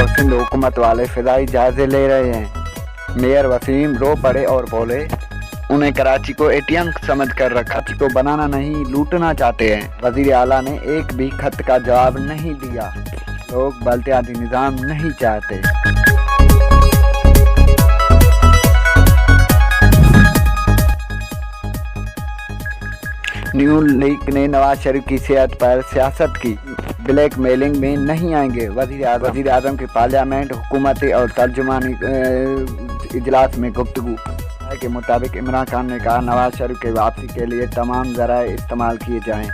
और सिंध हुकूमत वाले फिजाई जायजे ले रहे हैं। मेयर वसीम रो पड़े और बोले, उन्हें कराची को एटीएम समझकर रखा, कराची को बनाना नहीं लूटना चाहते हैं। वजीर आला ने एक भी खत का जवाब नहीं दिया। लोग बल्दियाती निज़ाम नहीं चाहते। न्यू लीग ने नवाज शरीफ की सेहत पर सियासत की, ब्लैक मेलिंग में नहीं आएंगे। वज़ीर आज़म की पार्लियामेंट हुकूमती और तर्जुमानी इजलास में गुफ्तगू के मुताबिक इमरान खान ने कहा, नवाज शरीफ के वापसी के लिए तमाम ज़राए इस्तेमाल किए जाएं।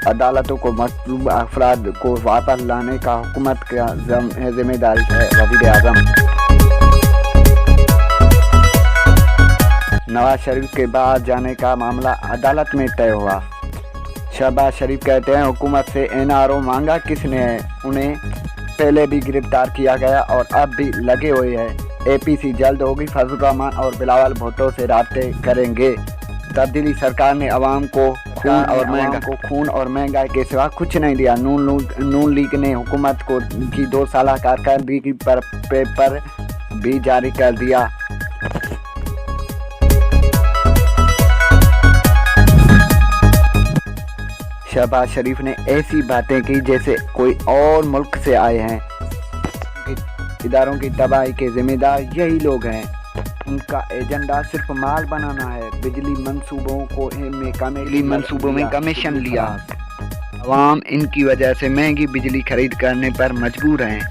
अदालतों को मतलूब अफराद को वापस लाने का हुकूमत का जिम्मेदारी है। वज़ीर आज़म नवाज शरीफ के बाद जाने का मामला अदालत में तय हुआ। शहबाज शरीफ कहते हैं, हुकूमत से NRO मांगा किसने है? उन्हें पहले भी गिरफ्तार किया गया और अब भी लगे हुए हैं। APC जल्द होगी, फजल रहमान और बिलावल भुट्टो से राब्ते करेंगे। तब्दीली सरकार ने आवाम को खून और महंगाई के सिवा कुछ नहीं दिया। नून लीग ने हुकूमत को की 2 साल कारकर्दगी पर पेपर भी जारी कर दिया। शहबाज शरीफ ने ऐसी बातें की जैसे कोई और मुल्क से आए हैं। इदारों की तबाही के जिम्मेदार यही लोग हैं। उनका एजेंडा सिर्फ माल बनाना है। बिजली मंसूबों में कमीशन लिया। अवाम इनकी वजह से महंगी बिजली खरीद करने पर मजबूर हैं।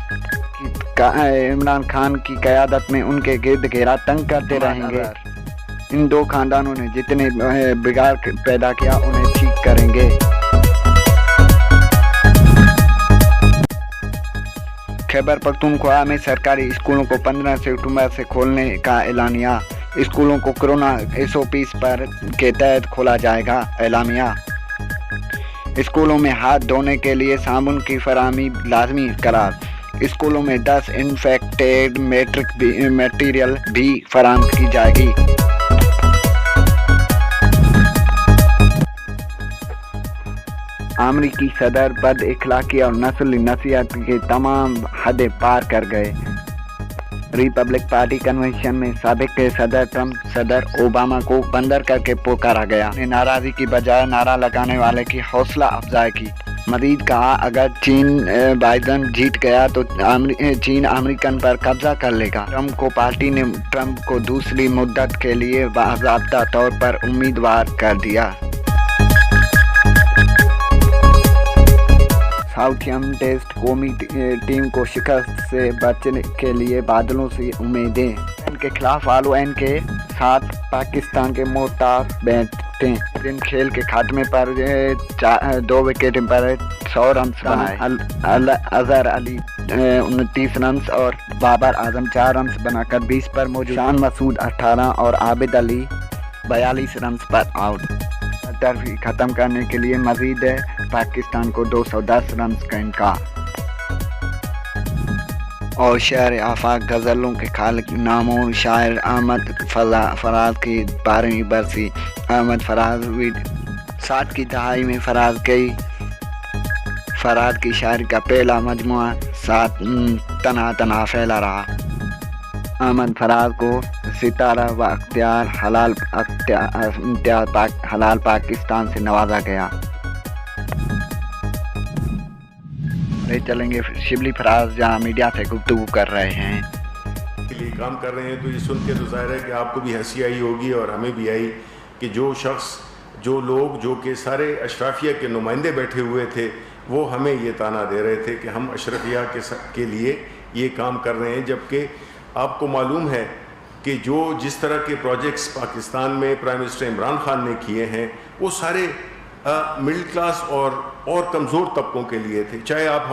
इमरान खान की क़यादत में उनके गिर्द घेरा तंग करते रहेंगे। इन 2 खानदानों ने जितने बिगाड़ पैदा किया उन्हें ठीक करेंगे। खैबर पख्तूनख्वा में सरकारी स्कूलों को 15 सितंबर से खोलने का एलानिया। स्कूलों को कोरोना SOPs के तहत खोला जाएगा। एलामिया स्कूलों में हाथ धोने के लिए साबुन की फराहमी लाजमी करार। स्कूलों में 10 इन्फेक्टेड मटेरियल भी फराहम की जाएगी। अमरीकी सदर बद इखलाकी और नस्ली नसीहत के तमाम हदें पार कर गए। रिपब्लिक पार्टी कन्वेंशन में साबिक सदर ट्रंप सदर ओबामा को बंदर करके पुकारा गया। नाराज़गी की बजाय नारा लगाने वाले की हौसला अफजाई की। मजीद कहा, अगर बाइडन जीत गया तो चीन अमेरिकन पर कब्जा कर लेगा। पार्टी ने ट्रंप को दूसरी मुद्दत के लिए बाज़ाब्ता तौर पर उम्मीदवार कर दिया। साउथहैम्पटन टेस्ट कौमी टीम को शिकस्त से बचने के लिए बादलों से उम्मीदें। इनके खिलाफ ON के साथ पाकिस्तान के मोहताज बैठे। दिन खेल के खात्मे पर 2 विकेट पर 100 रन बनाए। अजहर अली 29 रन और बाबर आजम 4 रन बनाकर 20 पर मौजूद। शान मसूद 18 और आबिद अली 42 रन पर आउट। टर्फी खत्म करने के लिए मजीद पाकिस्तान को 210 रन का इनकार। और शहर आफाक गज़लों के खालिक नामों शायर अहमद फराज की 12वीं बरसी। अहमद फराज 60 की दहाई में फराज की शायरी का पहला मजमुआ तना फैला रहा। अहमद फराज को सितारा व अख्तियार हलाल पाकिस्तान से नवाजा गया। चलेंगे शिबली फराज जहाँ मीडिया से गुफ्तगू कर रहे हैं। लिए काम कर रहे हैं तो ये सुन के तो जाहिर है कि आपको भी हंसी आई होगी और हमें भी आई कि जो लोग जो कि सारे अशराफिया के नुमाइंदे बैठे हुए थे वो हमें ये ताना दे रहे थे कि हम अशराफिया के लिए ये काम कर रहे हैं, जबकि आपको मालूम है कि जिस तरह के प्रोजेक्ट्स पाकिस्तान में प्राइम मिनिस्टर इमरान खान ने किए हैं वो सारे मिडिल क्लास और कमज़ोर तबकों के लिए थे। चाहे आप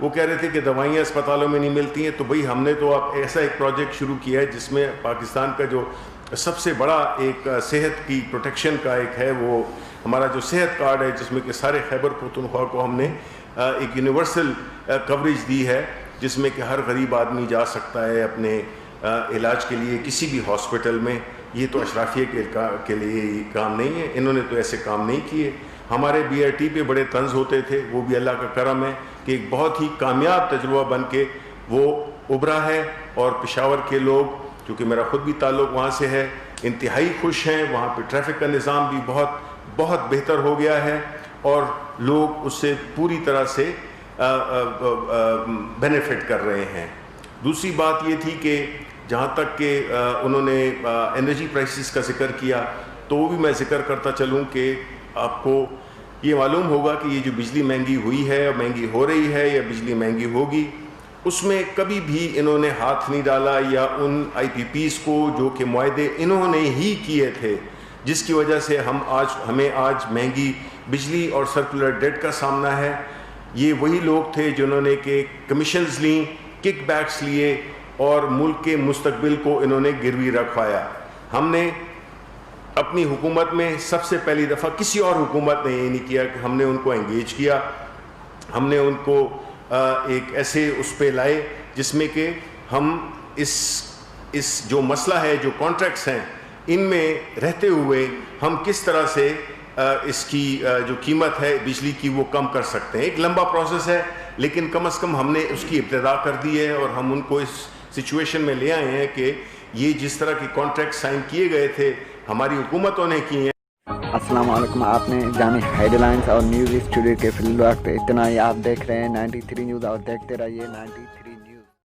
वो कह रहे थे कि दवाइयाँ अस्पतालों में नहीं मिलती हैं, तो भाई हमने तो आप ऐसा एक प्रोजेक्ट शुरू किया है जिसमें पाकिस्तान का जो सबसे बड़ा एक सेहत की प्रोटेक्शन का एक है, वो हमारा जो सेहत कार्ड है, जिसमें कि सारे खैबर पख्तूनख्वा को हमने एक यूनिवर्सल कवरेज दी है, जिसमें कि हर गरीब आदमी जा सकता है अपने इलाज के लिए किसी भी हॉस्पिटल में। ये तो अशराफिया के लिए काम नहीं है, इन्होंने तो ऐसे काम नहीं किए। ہمارے BRT پہ بڑے طنز ہوتے تھے، وہ بھی اللہ کا کرم ہے کہ ایک بہت ہی کامیاب تجربہ بن کے وہ ابھرا ہے، اور پشاور کے لوگ، کیونکہ میرا خود بھی تعلق وہاں سے ہے، انتہائی خوش ہیں. وہاں پہ ٹریفک کا نظام بھی بہت بہتر ہو گیا ہے، اور لوگ اس سے پوری طرح سے بینیفٹ کر رہے ہیں. دوسری بات یہ تھی کہ جہاں تک کہ انہوں نے انرجی پرائسز کا ذکر کیا، تو وہ بھی میں ذکر کرتا چلوں کہ آپ کو یہ معلوم ہوگا کہ یہ جو بجلی مہنگی ہوئی ہے، مہنگی ہو رہی ہے یا بجلی مہنگی ہوگی، اس میں کبھی بھی انہوں نے ہاتھ نہیں ڈالا، یا ان IPPs کو جو کہ معاہدے انہوں نے ہی کیے تھے، جس کی وجہ سے ہمیں آج مہنگی بجلی اور سرکولر ڈیٹ کا سامنا ہے. یہ وہی لوگ تھے جنہوں نے کہ کمیشنز لیں، کک بیکس لیے، اور ملک کے مستقبل کو انہوں نے گروی رکھوایا. ہم نے اپنی حکومت میں سب سے پہلی دفعہ، کسی اور حکومت نے یہ نہیں کیا کہ ہم نے ان کو انگیج کیا، ہم نے ان کو ایک ایسے اس پہ لائے جس میں کہ ہم اس جو مسئلہ ہے، جو کانٹریکٹس ہیں، ان میں رہتے ہوئے ہم کس طرح سے اس کی جو قیمت ہے بجلی کی وہ کم کر سکتے ہیں. ایک لمبا پروسیس ہے، لیکن کم از کم ہم نے اس کی ابتدا کر دی ہے، اور ہم ان کو اس سچویشن میں لے آئے ہیں کہ یہ جس طرح کے کانٹریکٹ سائن کیے گئے تھے ہماری حکومتوں نے کیے ہیں. السلام علیکم. آپ نے جانی ہیڈ لائنز اور نیوز اسٹوڈیو کے فی الوقت اتنا ہی. آپ دیکھ رہے ہیں 93 نیوز، اور دیکھتے رہیے 93.